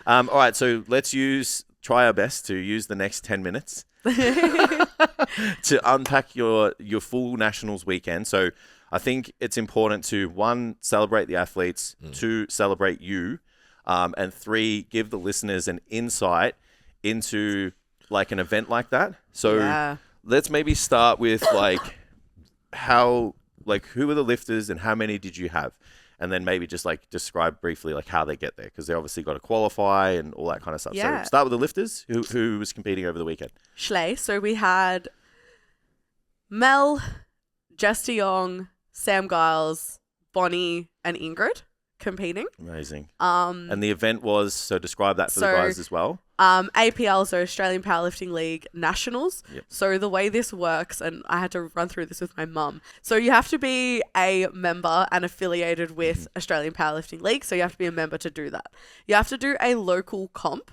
All right, so let's try our best to use the next 10 minutes to unpack your full Nationals weekend. So I think it's important to, 1, celebrate the athletes, 2, celebrate you, and 3, give the listeners an insight into like an event like that. So let's maybe start with like who were the lifters and how many did you have? And then maybe just like describe briefly like how they get there, because they obviously got to qualify and all that kind of stuff. Yeah. So start with the lifters. Who was competing over the weekend? Schley. So we had Mel, Jess de Jong, Sam Giles, Bonnie, and Ingrid competing. Amazing. And the event was, so describe that for the guys as well. APL, so Australian Powerlifting League Nationals. Yep. So the way this works, and I had to run through this with my mum. So you have to be a member and affiliated with Australian Powerlifting League. So you have to be a member to do that. You have to do a local comp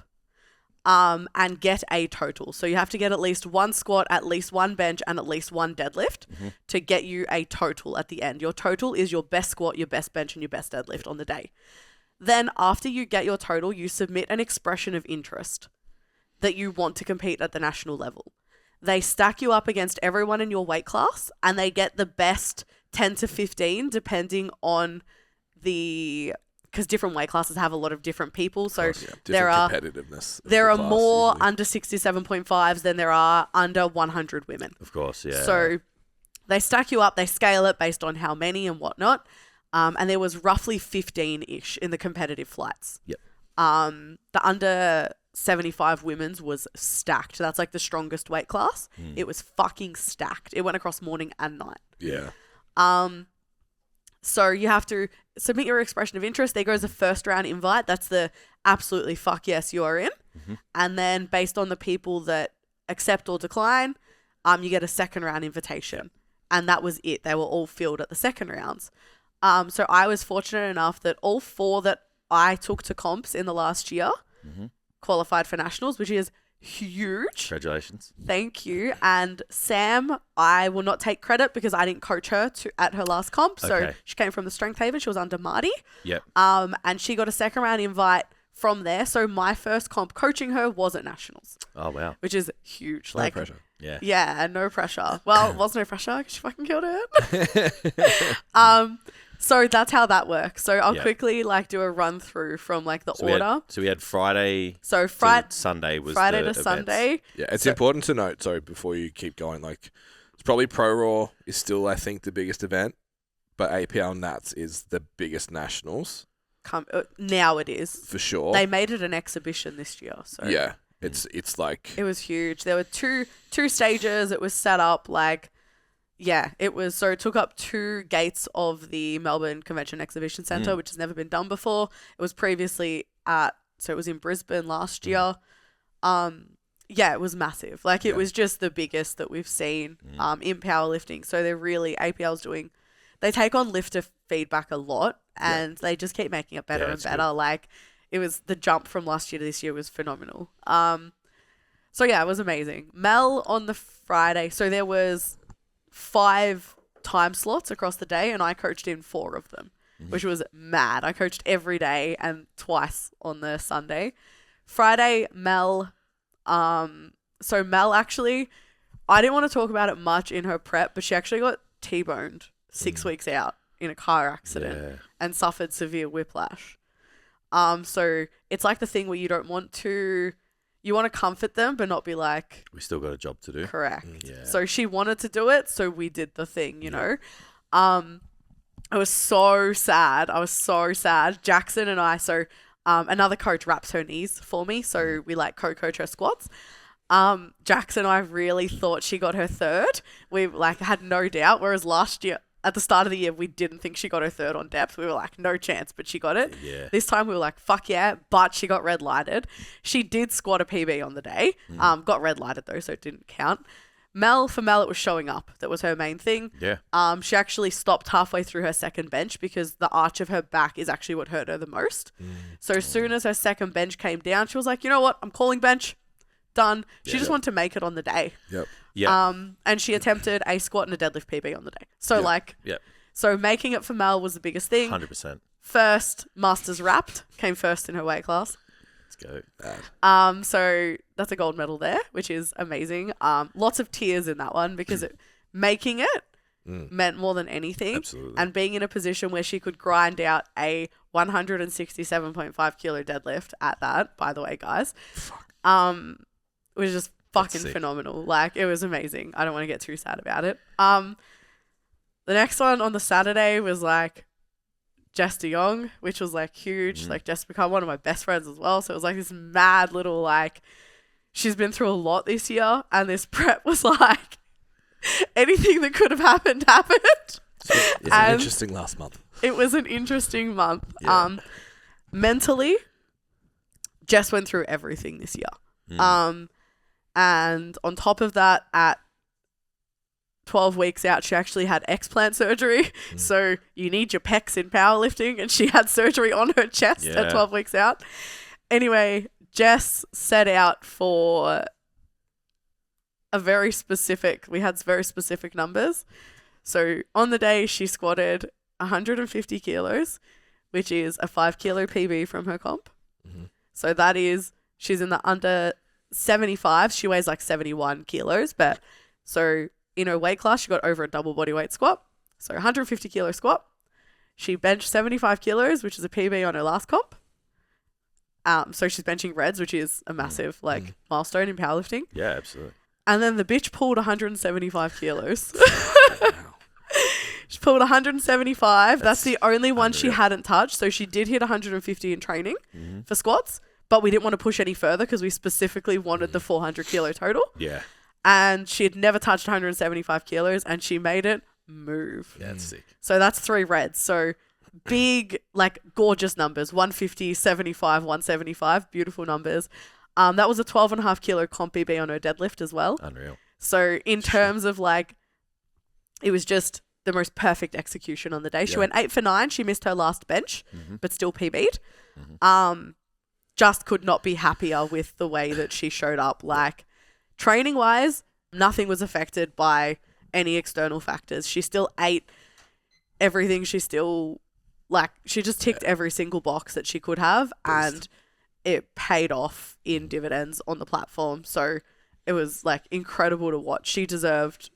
and get a total. So you have to get at least 1 squat, at least 1 bench, and at least 1 deadlift to get you a total at the end. Your total is your best squat, your best bench, and your best deadlift on the day. Then after you get your total, you submit an expression of interest that you want to compete at the national level. They stack you up against everyone in your weight class, and they get the best 10 to 15 depending on because different weight classes have a lot of different people. So there are competitiveness. There are more usually under 67.5s than there are under 100 women. Of course, yeah. So they stack you up, they scale it based on how many and whatnot. And there was roughly 15-ish in the competitive flights. Yep. The under 75 women's was stacked. That's like the strongest weight class. It was fucking stacked. It went across morning and night. Yeah. So you have to submit your expression of interest. There goes a first round invite. That's the absolutely fuck yes, you are in. And then based on the people that accept or decline, you get a second round invitation. And that was it. They were all filled at the second rounds. So I was fortunate enough that all 4 that I took to comps in the last year qualified for nationals, which is huge. Congratulations. Thank you. And Sam, I will not take credit because I didn't coach her at her last comp. So she came from the Strength Haven. She was under Marty. Yep. And she got a second round invite from there. So my first comp coaching her was at nationals. Oh, wow. Which is huge. No pressure. Yeah. Yeah, no pressure. Well, it was no pressure because she fucking killed it. So that's how that works. So I'll quickly do a run through from the order. We had Friday. So Sunday was Friday the to Sunday. Yeah, it's important to note. Sorry, before you keep going, it's probably Pro Raw is still I think the biggest event, but APL Nats is the biggest nationals. Now it is for sure. They made it an exhibition this year. So yeah, it's like it was huge. There were two stages. It was set up Yeah, it was. So it took up 2 gates of the Melbourne Convention Exhibition Centre, which has never been done before. It was previously so it was in Brisbane last year. Yeah, it was massive. It was just the biggest that we've seen in powerlifting. So they're really, APL's they take on lifter feedback a lot and they just keep making it better and better. Good. It was the jump from last year to this year was phenomenal. So yeah, it was amazing. Mel on the Friday, so there was 5 time slots across the day and I coached in 4 of them, which was mad. I coached every day and twice on the Sunday. Friday, Mel, so Mel actually, I didn't want to talk about it much in her prep, but she actually got T-boned 6 weeks out in a car accident and suffered severe whiplash. So it's the thing where you don't want to, you want to comfort them, but not be we still got a job to do. Correct. Yeah. So she wanted to do it, so we did the thing, you know. I was so sad. Jackson and I, another coach wraps her knees for me, so we co-coach her squats. Jackson and I really thought she got her 3rd. We had no doubt, whereas last year, at the start of the year, we didn't think she got her 3rd on depth. We were no chance, but she got it. Yeah. This time we were fuck yeah, but she got red lighted. She did squat a PB on the day. Got red lighted though, so it didn't count. For Mel, it was showing up. That was her main thing. Yeah. She actually stopped halfway through her second bench because the arch of her back is actually what hurt her the most. So as soon as her second bench came down, she was you know what? I'm calling bench. Done. She just wanted to make it on the day. Yep. Yeah. And she attempted a squat and a deadlift PB on the day. So so making it for Mel was the biggest thing. 100%. First Masters wrapped, came first in her weight class. Let's go. So that's a gold medal there, which is amazing. Lots of tears in that one because making it meant more than anything. Absolutely. And being in a position where she could grind out a 167.5 kilo deadlift at that, by the way, guys, was just fucking phenomenal. Like, it was amazing. I don't want to get too sad about it. The next one on the Saturday was like Jess de Jong, which was like huge. Like, Jess become one of my best friends as well. So it was like this mad little, like, she's been through a lot this year, and this prep was like anything that could have happened happened. It's an interesting last month. It was an interesting month. Yeah. Mentally, Jess went through everything this year. And on top of that, at 12 weeks out, she actually had explant surgery. So you need your pecs in powerlifting, and she had surgery on her chest at 12 weeks out. Anyway, Jess set out for we had very specific numbers. So on the day, she squatted 150 kilos, which is a 5 kilo PB from her comp. So that is, she's in the under 75. She weighs like 71 kilos, but so in her weight class, she got over a double body weight squat. So 150 kilo squat. She benched 75 kilos, which is a PB on her last comp. So she's benching reds, which is a massive milestone in powerlifting. Yeah, absolutely. And then the bitch pulled 175 kilos. She pulled 175. That's the only one she hadn't touched. So she did hit 150 in training for squats, but we didn't want to push any further because we specifically wanted the 400 kilo total. Yeah. And she had never touched 175 kilos, and she made it move. Yeah, that's sick. So that's 3 reds. So big, like, gorgeous numbers. 150, 75, 175. Beautiful numbers. That was a 12.5 kilo comp BB on her deadlift as well. Unreal. So in terms of, like, it was just the most perfect execution on the day. She went 8 for 9. She missed her last bench, but still PB'd. Just could not be happier with the way that she showed up. Like, training wise, nothing was affected by any external factors. She still ate everything. She still, like, she just ticked every single box that she could have, and it paid off in dividends on the platform. So it was, like, incredible to watch. She deserved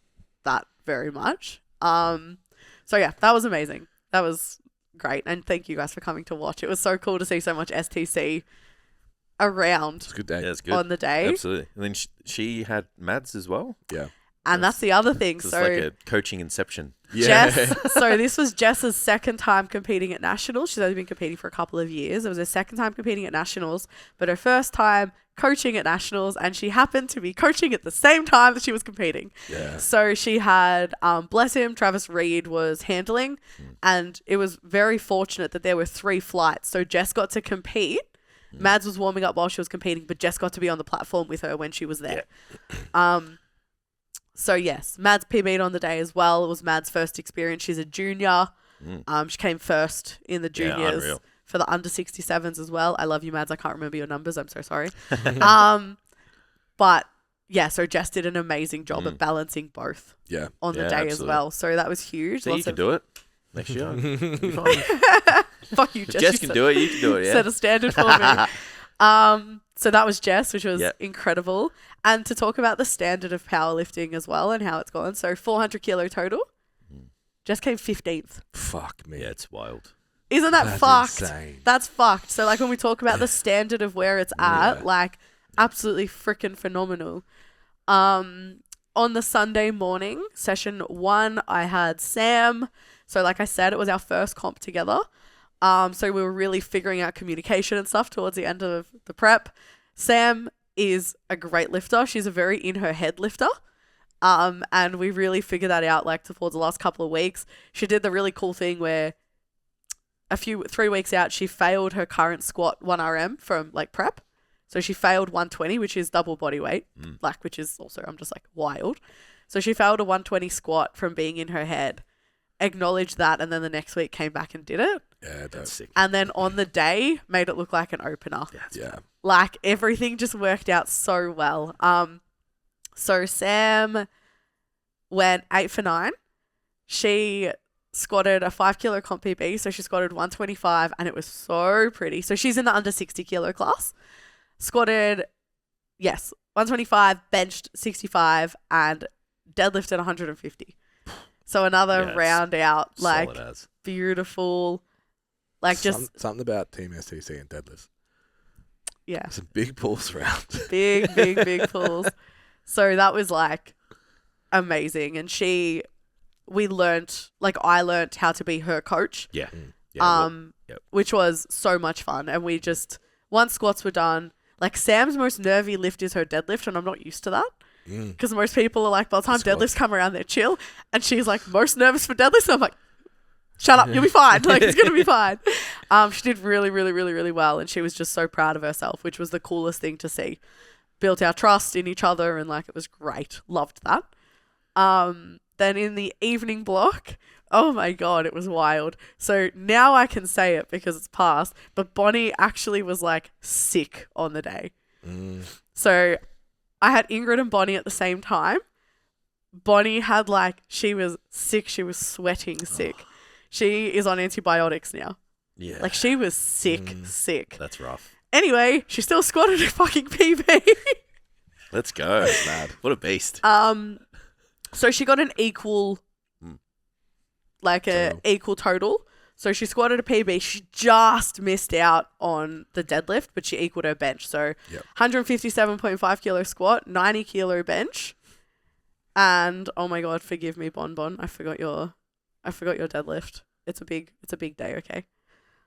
that very much. So yeah, that was amazing. That was great. And thank you guys for coming to watch. It was so cool to see so much STC around. It's a good day. Yeah, it's good. On the day. Absolutely. And then she had Mads as well. Yeah. And that's the other thing. It's So like a coaching inception. Yeah. Jess, so this was Jess's second time competing at nationals. She's only been competing for a couple of years. It was her second time competing at nationals, but her first time coaching at nationals, and she happened to be coaching at the same time that she was competing. Yeah. So she had, bless him, Travis Reed was handling, and it was very fortunate that there were 3 flights. So Jess got to compete. Mads was warming up while she was competing, but Jess got to be on the platform with her when she was there. So yes, Mads PB'd on the day as well. It was Mads' first experience. She's a junior. She came first in the juniors for the under 67s as well. I love you, Mads. I can't remember your numbers. I'm so sorry. But yeah, so Jess did an amazing job at balancing both on the day as well. So that was huge. So you can do it next year. Fuck you, If Jess. Jess can do it, you can do it, yeah. Set a standard for me. So that was Jess, which was incredible. And to talk about the standard of powerlifting as well and how it's gone. So 400 kilo total. Jess came 15th. Fuck me. Yeah, it's wild. Isn't that That's fucked? insane. That's fucked. So, like, when we talk about the standard of where it's at, like, absolutely freaking phenomenal. On the Sunday morning, session 1, I had Sam. So, like I said, it was our first comp together. So we were really figuring out communication and stuff towards the end of the prep. Sam is a great lifter. She's a very in her head lifter. And we really figured that out, like, towards the last couple of weeks. She did the really cool thing where 3 weeks out, she failed her current squat 1RM from, like, prep. So she failed 120, which is double body weight, like, which is also, I'm just like, wild. So she failed a 120 squat from being in her head, acknowledged that, and then the next week came back and did it. Yeah, That's sick. And then on the day, made it look like an opener. Yeah. Like, everything just worked out so well. So Sam went 8 for 9. She squatted a 5 kilo comp PB, so she squatted 125, and it was so pretty. So she's in the under 60 kilo class. squatted, yes, 125, benched 65, and deadlifted 150. So another round out, like beautiful, like just something about Team STC and deadlifts. Yeah, some big pulls around. big pulls. So that was like amazing, and I learnt how to be her coach. Yeah. Which was so much fun, and we just once squats were done. Like Sam's most nervy lift is her deadlift, and I'm not used to that. Because most people are like, by the time deadlifts come around, they're chill. And she's like, most nervous for deadlifts. And I'm like, shut up, you'll be fine. Like, it's going to be fine. She did really, really, really, really well. And she was just so proud of herself, which was the coolest thing to see. Built our trust in each other, and like, it was great. Loved that. Then in the evening block, oh my God, it was wild. So now I can say it because it's past, but Bonnie actually was like sick on the day. So I had Ingrid and Bonnie at the same time. Bonnie had she was sick. She was sweating sick. She is on antibiotics now. Yeah. Like she was sick. That's rough. Anyway, she still squatted a fucking PB. Let's go. Mad. What a beast. So she got an equal, equal total. So she squatted a PB. She just missed out on the deadlift, but she equaled her bench. So 157.5 kilo squat, 90 kilo bench. And oh my God, forgive me, Bon. I forgot your deadlift. It's a big day, okay?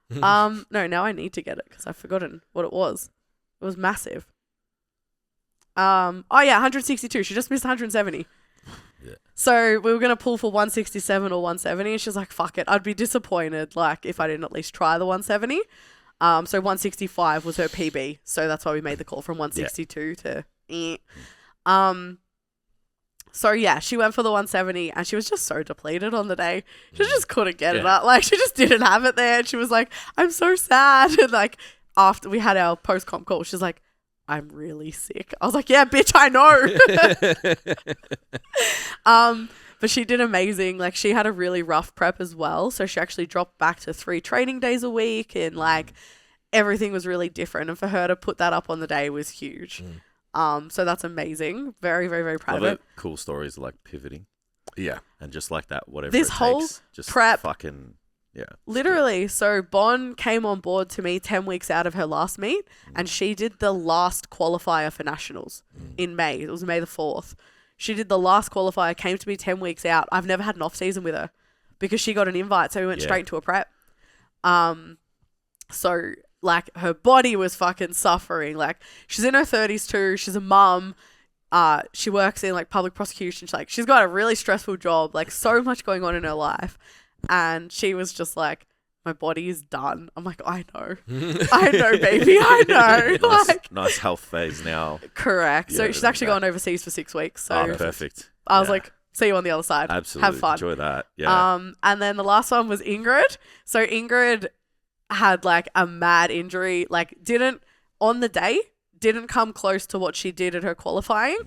No, now I need to get it because I've forgotten what it was. It was massive. 162. She just missed 170. Yeah. So we were going to pull for 167 or 170, and she's like, fuck it. I'd be disappointed if I didn't at least try the 170. So 165 was her PB. So that's why we made the call from 162 to So yeah, she went for the 170, and she was just so depleted on the day. She just couldn't get it up. Like, she just didn't have it there. And she was like, I'm so sad. And after we had our post-comp call, she's like, I'm really sick. I was like, yeah, bitch, I know. But she did amazing. Like, she had a really rough prep as well. So she actually dropped back to 3 training days a week, and everything was really different. And for her to put that up on the day was huge. So that's amazing. Very, very, very proud of it. Cool stories like pivoting. Yeah. And just like that, whatever this it whole takes, just prep, fucking, yeah. Literally. So Bon came on board to me 10 weeks out of her last meet, and she did the last qualifier for nationals in May. It was May the 4th. She did the last qualifier, came to me 10 weeks out. I've never had an off season with her because she got an invite. So we went straight into a prep. So her body was fucking suffering. She's in her 30s too. She's a mum. She works in public prosecution. She's got a really stressful job, so much going on in her life. And she was just like, my body is done. I'm like, I know. I know, baby. I know. Nice health phase now. Correct. So she's actually going overseas for 6 weeks. So perfect. I was like, see you on the other side. Absolutely. Have fun. Enjoy that. Yeah. And then the last one was Ingrid. So Ingrid had a mad injury, didn't come close to what she did at her qualifying,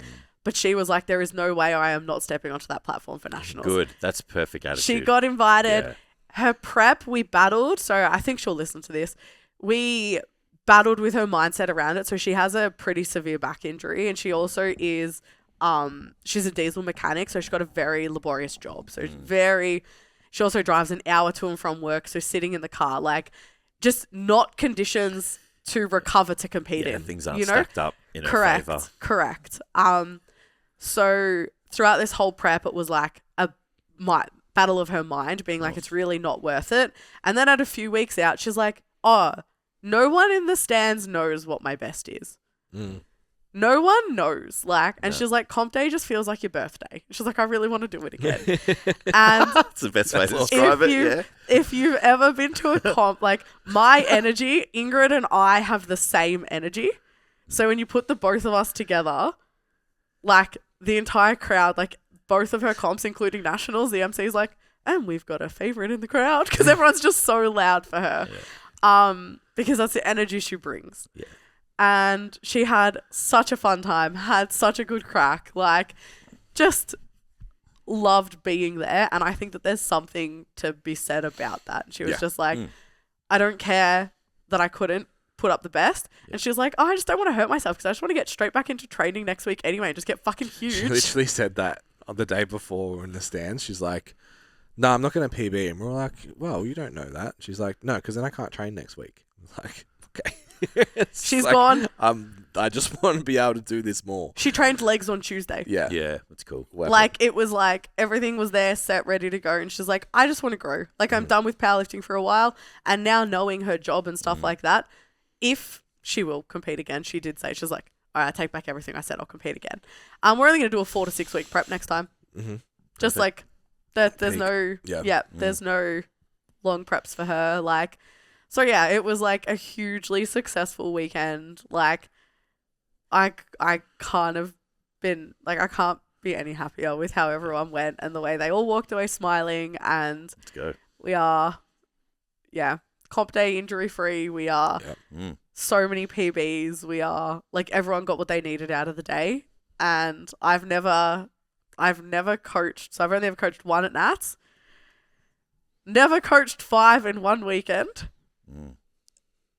but she was like, there is no way I am not stepping onto that platform for nationals. Good. That's perfect attitude. She got invited. Yeah. Her prep, we battled. So I think she'll listen to this. We battled with her mindset around it. So she has a pretty severe back injury, and she also is, she's a diesel mechanic. So she's got a very laborious job. So she also drives an hour to and from work. So sitting in the car, just not conditions to recover to compete in. Things aren't stacked up in her favor. Correct. So throughout this whole prep, it was battle of her mind, being it's really not worth it. And then at a few weeks out, she's like, oh, no one in the stands knows what my best is. No one knows. And she's like, comp day just feels like your birthday. She's like, I really want to do it again. And that's the best way to describe it. If you've ever been to a comp, my energy, Ingrid and I have the same energy. So when you put the both of us together, the entire crowd, both of her comps, including nationals, the MC is like, and we've got a favorite in the crowd, because everyone's just so loud for her. Because that's the energy she brings. Yeah. And she had such a fun time, had such a good crack, just loved being there. And I think that there's something to be said about that. She was just like, I don't care that I couldn't put up the best. And she was like, oh, I just don't want to hurt myself because I just want to get straight back into training next week anyway and just get fucking huge. She literally said that on the day before we were in the stands. She's like, no, I'm not going to PB. And we're like, well, you don't know that. She's like, no, because then I can't train next week. I was like, okay. She's like, gone. I just want to be able to do this more. She trained legs on Tuesday. Yeah. Yeah, that's cool. Weapon. Like, it was like everything was there, set, ready to go. And she's like, I just want to grow. Like, I'm done with powerlifting for a while. And now knowing her job and stuff like that, if she will compete again, she did say, she's like, all right, I take back everything I said. I'll compete again. We're only going to do a 4 to 6 week prep next time. Just like, there's Peak. no, Yeah. there's no long preps for her. Like, so yeah, it was like a hugely successful weekend. Like, I can't have been, like, I can't be any happier with how everyone went and the way they all walked away smiling. And Let's go. we are, comp day injury free. We are so many PBs. We are, like, everyone got what they needed out of the day. And I've never coached, so I've only ever coached 1 at Nats. Never coached 5 in one weekend.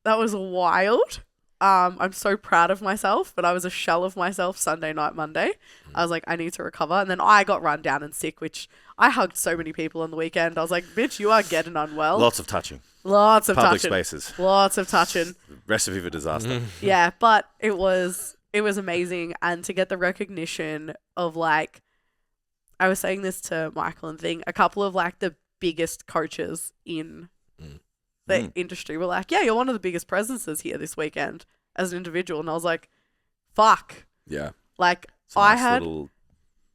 That was wild. I'm so proud of myself, but I was a shell of myself Sunday night, Monday. I was like, I need to recover. And then I got run down and sick, which I hugged so many people on the weekend. I was like, bitch, you are getting unwell. Lots of touching. Lots of Public touching. spaces. Lots of touching. Recipe for disaster. Yeah, but it was amazing. And to get the recognition of, like, I was saying this to Michael and Thing, a couple of, like, the biggest coaches in the industry were like, yeah, you're one of the biggest presences here this weekend as an individual. And I was like, fuck. Yeah. Like, It's a I nice had little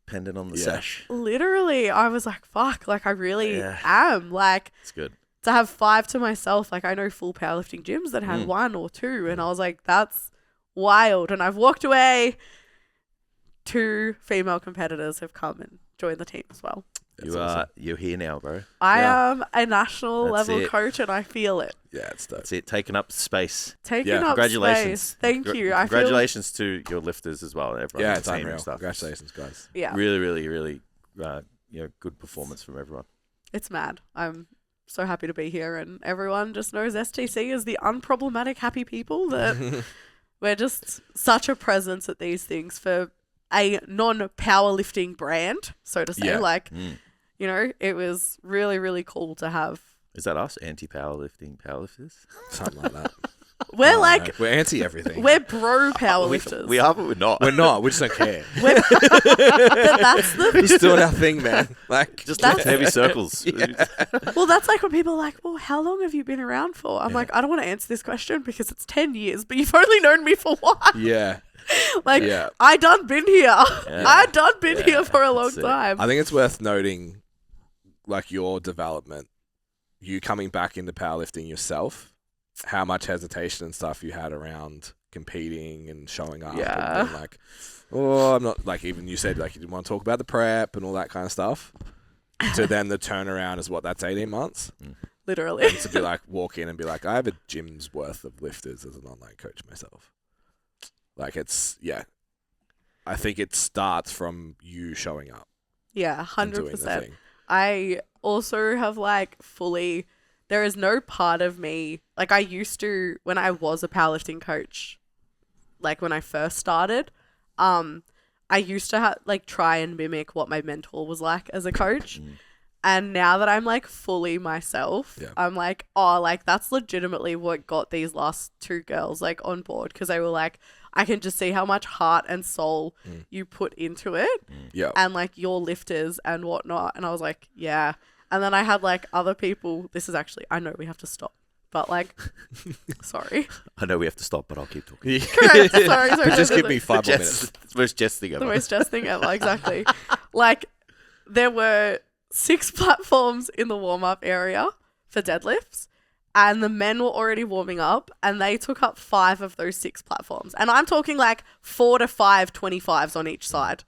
pendant on the sash. literally, I was like, fuck, like, I really Yeah. am. Like, It's good. to have 5 to myself, like, I know full powerlifting gyms that had 1 or 2. And I was like, that's wild. And I've walked away. 2 female competitors have come and joined the team as well. That's awesome. You're here now, bro. I am a national That's level it. coach and I feel it. Yeah, it's dope. That's it. Taking up space. Taking Yeah. up Congratulations. space. Thank you. I feel, Congratulations to your lifters as well. Everyone Yeah, on it's the team unreal. and stuff. Congratulations, guys. yeah, Really, really, really, good performance from everyone. it's mad. I'm so happy to be here and everyone just knows STC is the unproblematic happy people that we're just such a presence at these things for a non-powerlifting brand, so to say. Yeah. Like, you know, it was really, really cool to have. Is that us? Anti-powerlifting powerlifters? Something like that. We're No, like, we're anti everything. we're bro powerlifters. We are, but we're not. We're not. We just don't care. But that's the Just doing our thing, man. Like, Just That's- lift heavy circles. Well, that's like when people are like, well, how long have you been around for? I'm like, I don't want to answer this question because it's 10 years, but you've only known me for what? yeah. Like, Yeah. I done been here. I done been Yeah, here for a long that's it. time. I think it's worth noting, like, your development, you coming back into powerlifting yourself, how much hesitation and stuff you had around competing and showing up. Yeah. And being like, oh, I'm not, like, even you said, like, you didn't want to talk about the prep and all that kind of stuff. To then the turnaround is what, that's 18 months? Literally. And to be like, walk in and be like, I have a gym's worth of lifters as an online coach myself. Like, it's, yeah. I think it starts from you showing up. Yeah, And doing the 100%. thing. I also have like fully, there is no part of me, like I used to, when I was a powerlifting coach, like when I first started, I used to like try and mimic what my mentor was like as a coach. And now that I'm like fully myself, Yeah. I'm like, oh, like that's legitimately what got these last 2 girls like on board, because they were like, I can just see how much heart and soul you put into it Yeah. and like your lifters and whatnot. And I was like, yeah. And then I had like other people. This is actually, I know we have to stop, but like, sorry. I know we have to stop, but I'll keep talking. Correct. Sorry. But just give me 5 more minutes. It's the most Jess thing the ever. most just thing ever. Exactly. Like there were 6 platforms in the warm up area for deadlifts. And the men were already warming up and they took up 5 of those 6 platforms. And I'm talking like 4 to 5 25s on each side.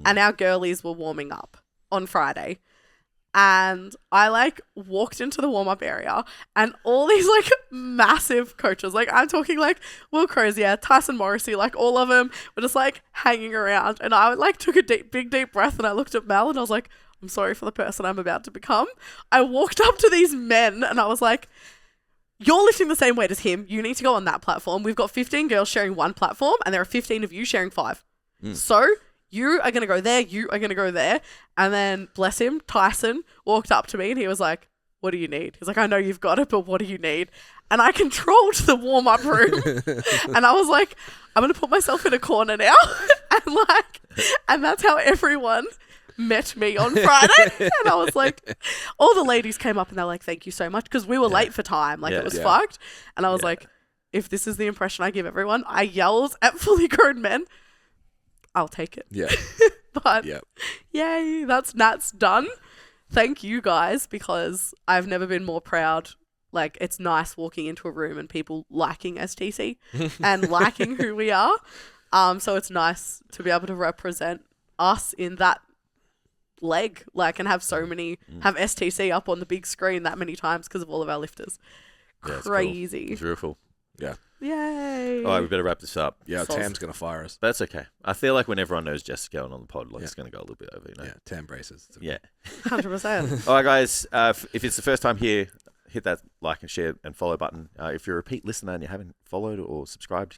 And our girlies were warming up on Friday. And I like walked into the warm up area and all these like massive coaches, like I'm talking like Will Crozier, Tyson Morrissey, like all of them were just like hanging around. And I like took a big deep breath and I looked at Mel and I was like, I'm sorry for the person I'm about to become. I walked up to these men and I was like, you're lifting the same weight as him. You need to go on that platform. We've got 15 girls sharing one platform, and there are 15 of you sharing 5. So you are going to go there. You are going to go there. And then, bless him, Tyson walked up to me and he was like, what do you need? He's like, I know you've got it, but what do you need? And I controlled the warm-up room. And I was like, I'm going to put myself in a corner now. And that's how everyone met me on Friday. And I was like, all the ladies came up and they're like, thank you so much. Because we were late for time. Like, it was fucked. And I was like, if this is the impression I give everyone, I yelled at fully grown men, I'll take it. Yeah. But yay, that's done. Thank you guys, because I've never been more proud. Like, it's nice walking into a room and people liking STC and liking who we are. So it's nice to be able to represent us in that leg, like, and have so many, have STC up on the big screen that many times because of all of our lifters. Yeah, Crazy. Cool. Beautiful. Yeah. Yay. All right, we better wrap this up. Yeah, Tam's going to fire us. But that's okay. I feel like when everyone knows Jess is going on the pod, like, it's going to go a little bit over, you know? Yeah, Tam braces. Yeah. 100%. All right, guys. If it's the first time here, hit that like and share and follow button. If you're a repeat listener and you haven't followed or subscribed,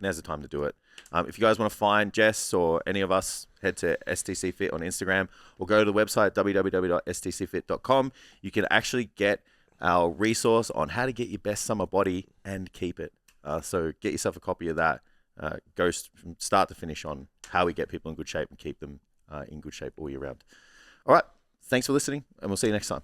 now's the time to do it. If you guys want to find Jess or any of us, head to STCfit on Instagram or go to the website www.stcfit.com. You can actually get our resource on how to get your best summer body and keep it. So get yourself a copy of that. Goes from start to finish on how we get people in good shape and keep them in good shape all year round. All right. Thanks for listening, and we'll see you next time.